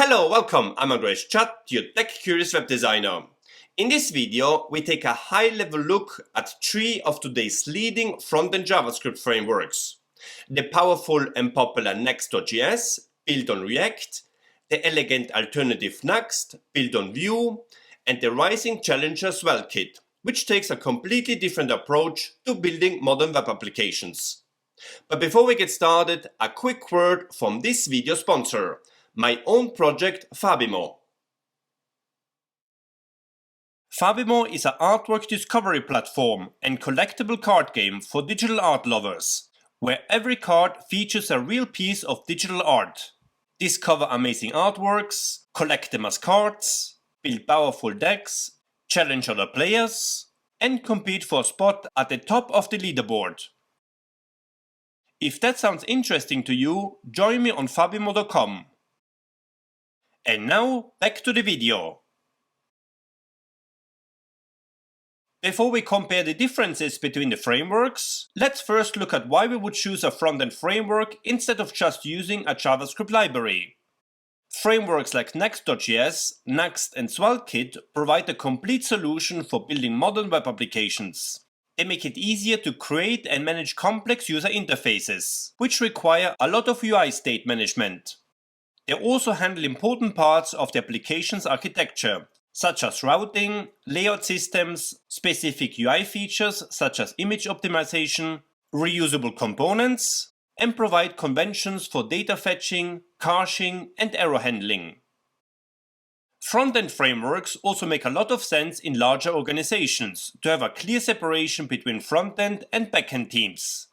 Hello, welcome, I'm Andreas, your tech-curious web designer. In this video, we take a high-level look at three of today's leading front-end JavaScript frameworks. The powerful and popular Next.js, built on React, the elegant alternative Nuxt, built on Vue, and the rising challenger SvelteKit, which takes a completely different approach to building modern web applications. But before we get started, a quick word from this video sponsor, my own project Fabimo. Fabimo is an artwork discovery platform and collectible card game for digital art lovers, where every card features a real piece of digital art. Discover amazing artworks, collect them as cards, build powerful decks, challenge other players, and compete for a spot at the top of the leaderboard. If that sounds interesting to you, join me on fabimo.com. And now, back to the video. Before we compare the differences between the frameworks, let's first look at why we would choose a front-end framework instead of just using a JavaScript library. Frameworks like Next.js, Nuxt and SvelteKit provide a complete solution for building modern web applications. They make it easier to create and manage complex user interfaces, which require a lot of UI state management. They also handle important parts of the application's architecture, such as routing, layout systems, specific UI features such as image optimization, reusable components, and provide conventions for data fetching, caching, and error handling. Front-end frameworks also make a lot of sense in larger organizations to have a clear separation between front-end and back-end teams.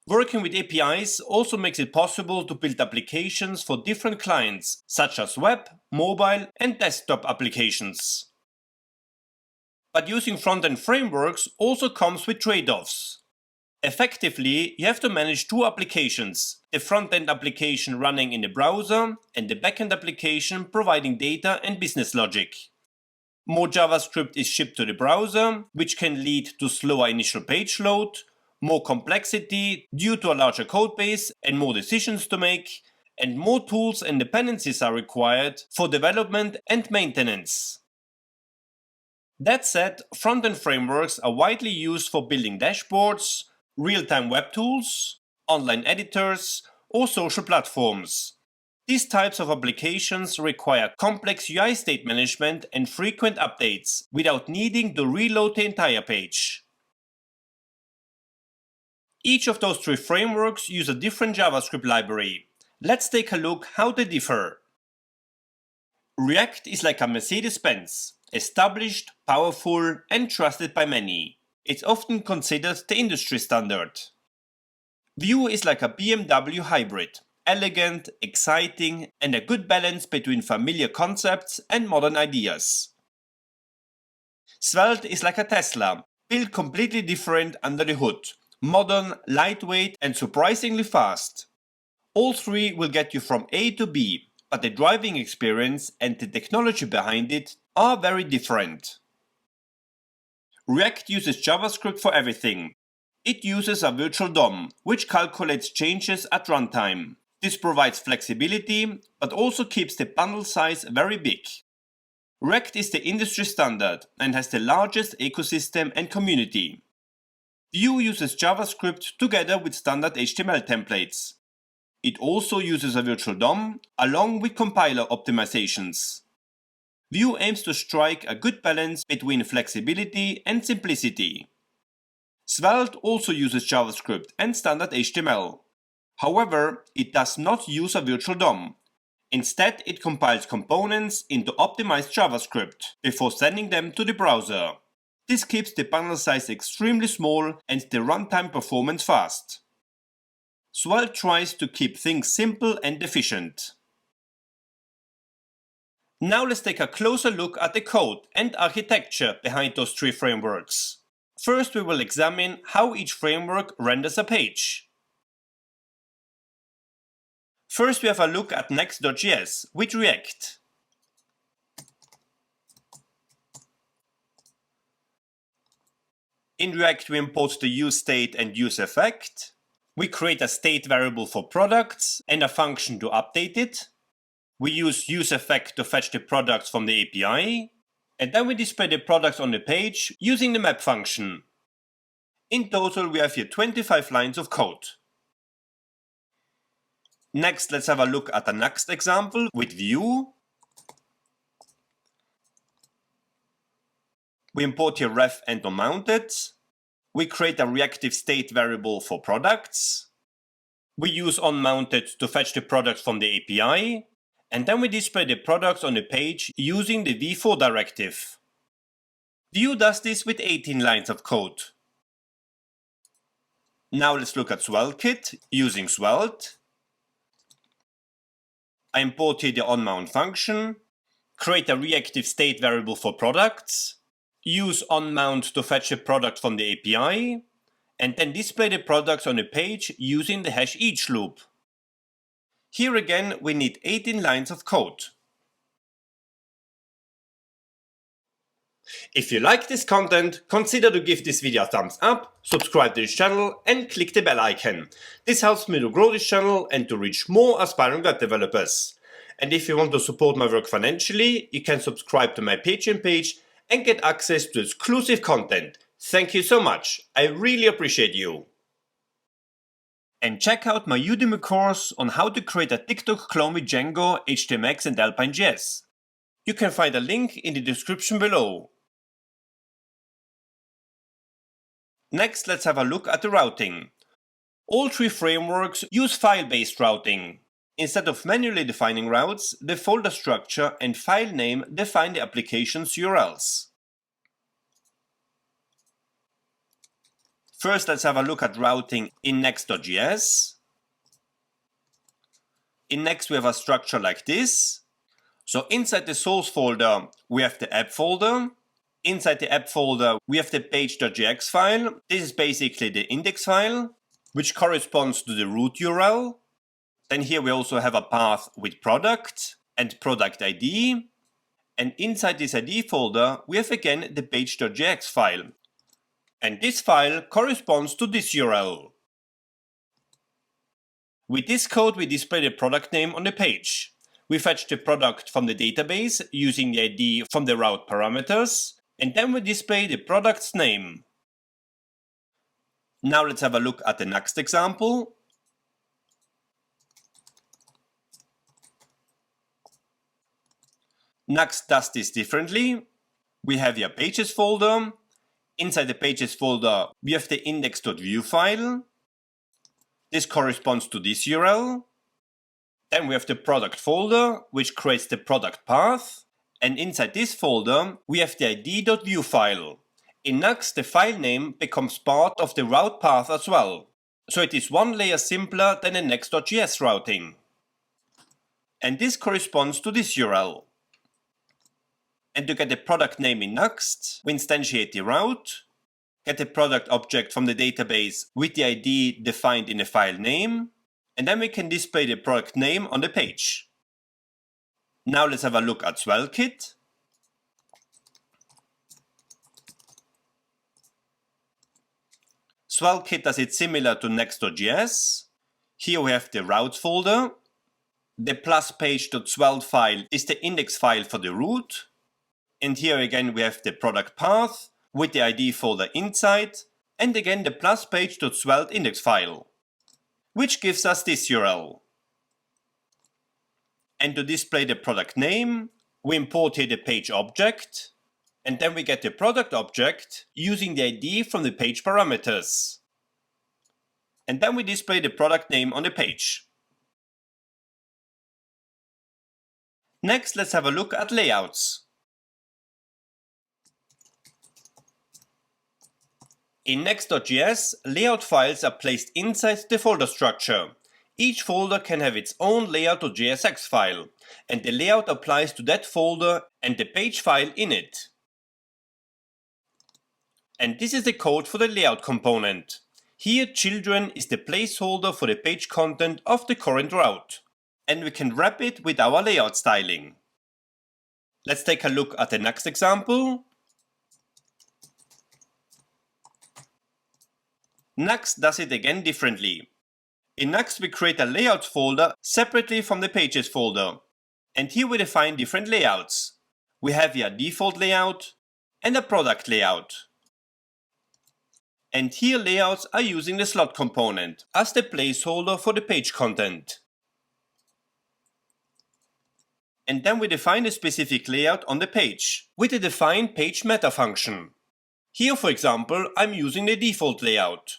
Working with APIs also makes it possible to build applications for different clients, such as web, mobile, and desktop applications. But using front-end frameworks also comes with trade-offs. Effectively, you have to manage two applications, the front-end application running in the browser and the back-end application providing data and business logic. More JavaScript is shipped to the browser, which can lead to slower initial page load, more complexity due to a larger codebase and more decisions to make, and more tools and dependencies are required for development and maintenance. That said, front-end frameworks are widely used for building dashboards, real-time web tools, online editors, or social platforms. These types of applications require complex UI state management and frequent updates without needing to reload the entire page. Each of those three frameworks use a different JavaScript library. Let's take a look how they differ. React is like a Mercedes-Benz, established, powerful, and trusted by many. It's often considered the industry standard. Vue is like a BMW hybrid, elegant, exciting, and a good balance between familiar concepts and modern ideas. Svelte is like a Tesla, built completely different under the hood. Modern, lightweight, and surprisingly fast. All three will get you from A to B, but the driving experience and the technology behind it are very different. React uses JavaScript for everything. It uses a virtual DOM, which calculates changes at runtime. This provides flexibility, but also keeps the bundle size very big. React is the industry standard and has the largest ecosystem and community. Vue uses JavaScript together with standard HTML templates. It also uses a virtual DOM along with compiler optimizations. Vue aims to strike a good balance between flexibility and simplicity. Svelte also uses JavaScript and standard HTML. However, it does not use a virtual DOM. Instead, it compiles components into optimized JavaScript before sending them to the browser. This keeps the bundle size extremely small and the runtime performance fast. Svelte tries to keep things simple and efficient. Now let's take a closer look at the code and architecture behind those three frameworks. First, we will examine how each framework renders a page. First, we have a look at Next.js with React. In React, we import the useState and useEffect. We create a state variable for products and a function to update it. We use useEffect to fetch the products from the API, and then we display the products on the page using the map function. In total, we have here 25 lines of code. Next, let's have a look at the Nuxt example with Vue. We import here ref and unmounted. We create a reactive state variable for products. We use unmounted to fetch the products from the API. And then we display the products on the page using the v-for directive. Vue does this with 18 lines of code. Now let's look at SvelteKit using Svelte. I import here the onMount function, create a reactive state variable for products, use onMount to fetch a product from the API, and then display the products on the page using the #each loop. Here again we need 18 lines of code. If you like this content, consider to give this video a thumbs up, subscribe to this channel and click the bell icon. This helps me to grow this channel and to reach more aspiring web developers. And if you want to support my work financially, you can subscribe to my Patreon page and get access to exclusive content. Thank you so much, I really appreciate you. And check out my Udemy course on how to create a TikTok clone with Django, HTMX and Alpine.js. You can find a link in the description below. Next, let's have a look at the routing. All three frameworks use file-based routing. Instead of manually defining routes, the folder structure and file name define the application's URLs. First, let's have a look at routing in Next.js. In Next, we have a structure like this. So inside the source folder, we have the app folder. Inside the app folder, we have the page.jx file. This is basically the index file, which corresponds to the root URL. Then here we also have a path with product and product ID. And inside this ID folder, we have again the page.jx file. And this file corresponds to this URL. With this code, we display the product name on the page. We fetch the product from the database using the ID from the route parameters, and then we display the product's name. Now let's have a look at the Nuxt example. Nuxt does this differently. We have here pages folder. Inside the pages folder, we have the index.vue file. This corresponds to this URL. Then we have the product folder, which creates the product path. And inside this folder, we have the id.vue file. In Nuxt, the file name becomes part of the route path as well. So it is one layer simpler than in Next.js routing. And this corresponds to this URL. And to get the product name in Nuxt, we instantiate the route, get the product object from the database with the ID defined in the file name, and then we can display the product name on the page. Now let's have a look at SvelteKit. SvelteKit does it similar to Next.js. Here we have the routes folder. The plus page.svelte file is the index file for the root. And here again we have the product path with the ID folder inside, and again the plus page.svelte index file, which gives us this URL. And to display the product name, we import here the page object, and then we get the product object using the ID from the page parameters. And then we display the product name on the page. Next, let's have a look at layouts. In Next.js, layout files are placed inside the folder structure. Each folder can have its own layout.jsx file, and the layout applies to that folder and the page file in it. And this is the code for the layout component. Here, children is the placeholder for the page content of the current route, and we can wrap it with our layout styling. Let's take a look at the next example. Nuxt does it again differently. In Nuxt we create a layouts folder separately from the pages folder. And here we define different layouts. We have here a default layout and a product layout. And here layouts are using the slot component as the placeholder for the page content. And then we define a specific layout on the page with the define page meta function. Here, for example, I'm using the default layout.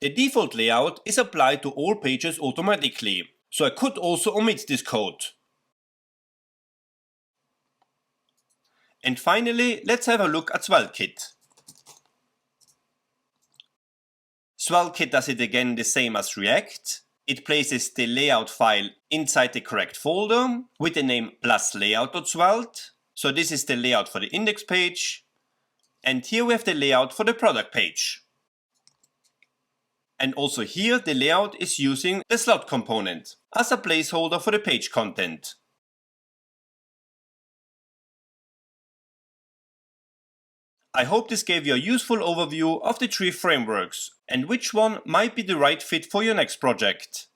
The default layout is applied to all pages automatically, so I could also omit this code. And finally, let's have a look at SvelteKit. SvelteKit does it again the same as React. It places the layout file inside the correct folder with the name +layout.svelte. So this is the layout for the index page. And here we have the layout for the product page. And also here the layout is using the slot component as a placeholder for the page content. I hope this gave you a useful overview of the 3 frameworks and which one might be the right fit for your next project.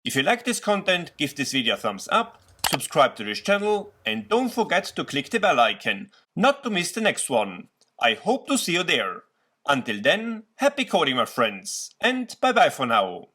If you like this content, give this video a thumbs up, subscribe to this channel, and don't forget to click the bell icon not to miss the next one. I hope to see you there. Until then, happy coding my friends, and bye bye for now.